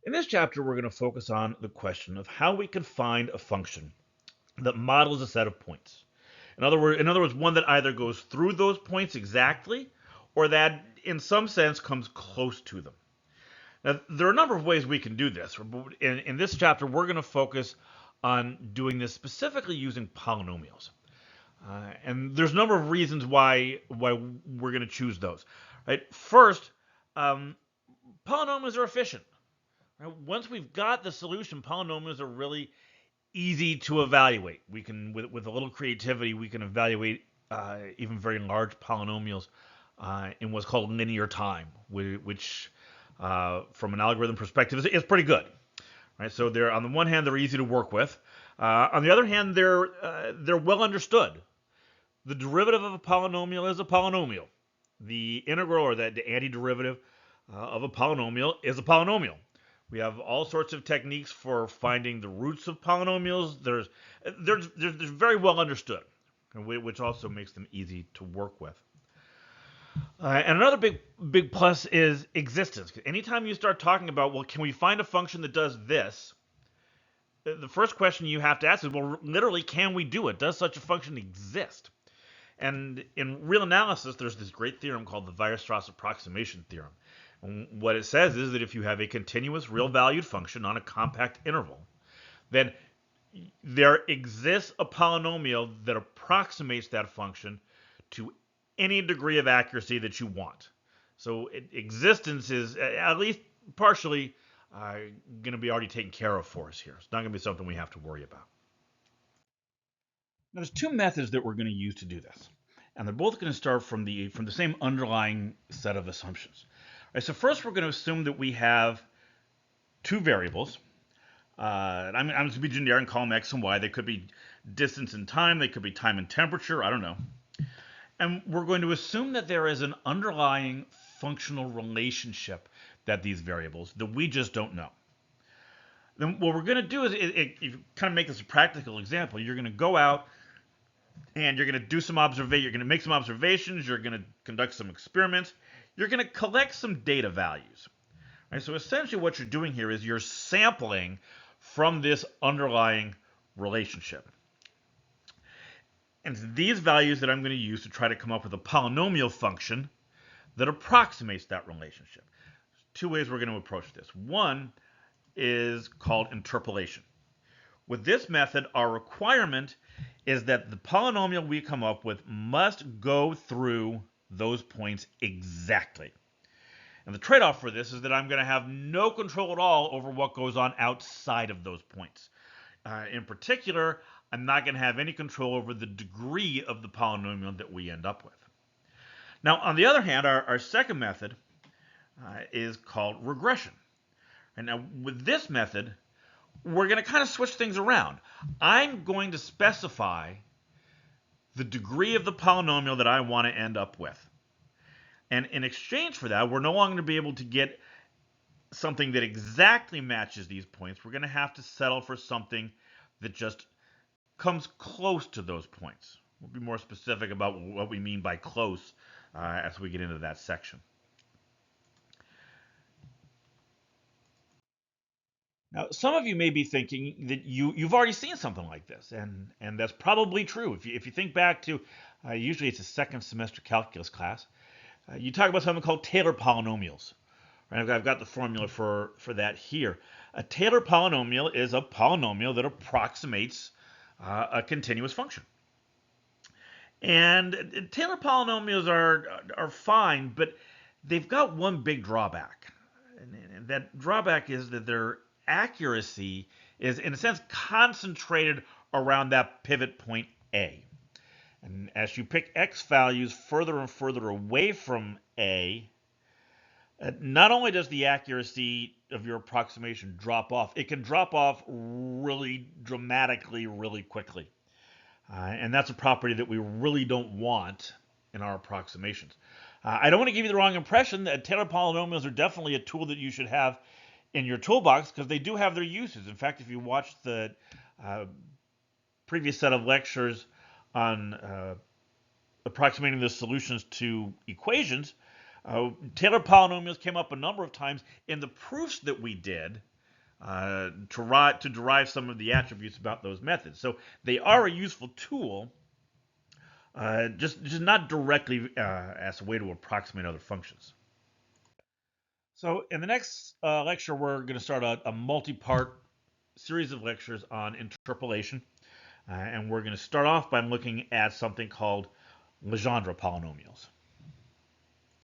In this chapter, we're going to focus on the question of how we can find a function that models a set of points. In other words, one that either goes through those points exactly or that in some sense comes close to them. Now, there are a number of ways we can do this. In this chapter, we're going to focus on doing this specifically using polynomials. And there's a number of reasons why we're going to choose those. Right? First, polynomials are efficient. Right? Once we've got the solution, polynomials are really easy to evaluate. We can, with a little creativity, we can evaluate even very large polynomials in what's called linear time, which from an algorithm perspective is pretty good. Right? So they're, on the one hand, they're easy to work with. On the other hand, they're well understood. The derivative of a polynomial is a polynomial. The integral, or the antiderivative of a polynomial, is a polynomial. We have all sorts of techniques for finding the roots of polynomials. They're very well understood, which also makes them easy to work with. And another big plus is existence. Anytime you start talking about, well, can we find a function that does this? The first question you have to ask is, well, literally, can we do it? Does such a function exist? And in real analysis, there's this great theorem called the Weierstrass approximation theorem. And what it says is that if you have a continuous real-valued function on a compact interval, then there exists a polynomial that approximates that function to any degree of accuracy that you want. So existence is, at least partially, going to be already taken care of for us here. It's not going to be something we have to worry about. Now, there's two methods that we're going to use to do this, and they're both going to start from the same underlying set of assumptions. All right, so first, we're going to assume that we have two variables. I'm going to be generic and call them x and y. They could be distance and time. They could be time and temperature. I don't know. And we're going to assume that there is an underlying functional relationship that these variables that we just don't know. Then what we're going to do is, you kind of make this a practical example. You're going to go out and you're going to do some observation. You're going to make some observations. You're going to conduct some experiments. You're going to collect some data values. Right? So essentially what you're doing here is you're sampling from this underlying relationship. And it's these values that I'm going to use to try to come up with a polynomial function that approximates that relationship. There's two ways we're going to approach this. One is called interpolation. With this method, our requirement is that the polynomial we come up with must go through those points exactly. And the trade-off for this is that I'm going to have no control at all over what goes on outside of those points. In particular, I'm not going to have any control over the degree of the polynomial that we end up with. Now, on the other hand, our second method is called regression. And now, with this method, we're going to kind of switch things around. I'm going to specify the degree of the polynomial that I want to end up with. And in exchange for that, we're no longer going to be able to get something that exactly matches these points. We're going to have to settle for something that just comes close to those points. We'll be more specific about what we mean by close as we get into that section. Now, some of you may be thinking that you've already seen something like this, and that's probably true. If you think back to, usually it's a second semester calculus class, you talk about something called Taylor polynomials. Right? I've got the formula for that here. A Taylor polynomial is a polynomial that approximates a continuous function. And Taylor polynomials are fine, but they've got one big drawback. And that drawback is that their accuracy is, in a sense, concentrated around that pivot point A. And as you pick x values further and further away from A, not only does the accuracy of your approximation drop off, it can drop off really dramatically, really quickly. And that's a property that we really don't want in our approximations. I don't want to give you the wrong impression that Taylor polynomials are definitely a tool that you should have in your toolbox, because they do have their uses. In fact, if you watch the previous set of lectures on approximating the solutions to equations, Taylor polynomials came up a number of times in the proofs that we did to derive some of the attributes about those methods. So they are a useful tool, just not directly as a way to approximate other functions. So in the next lecture, we're going to start a multi-part series of lectures on interpolation. And we're going to start off by looking at something called Legendre polynomials.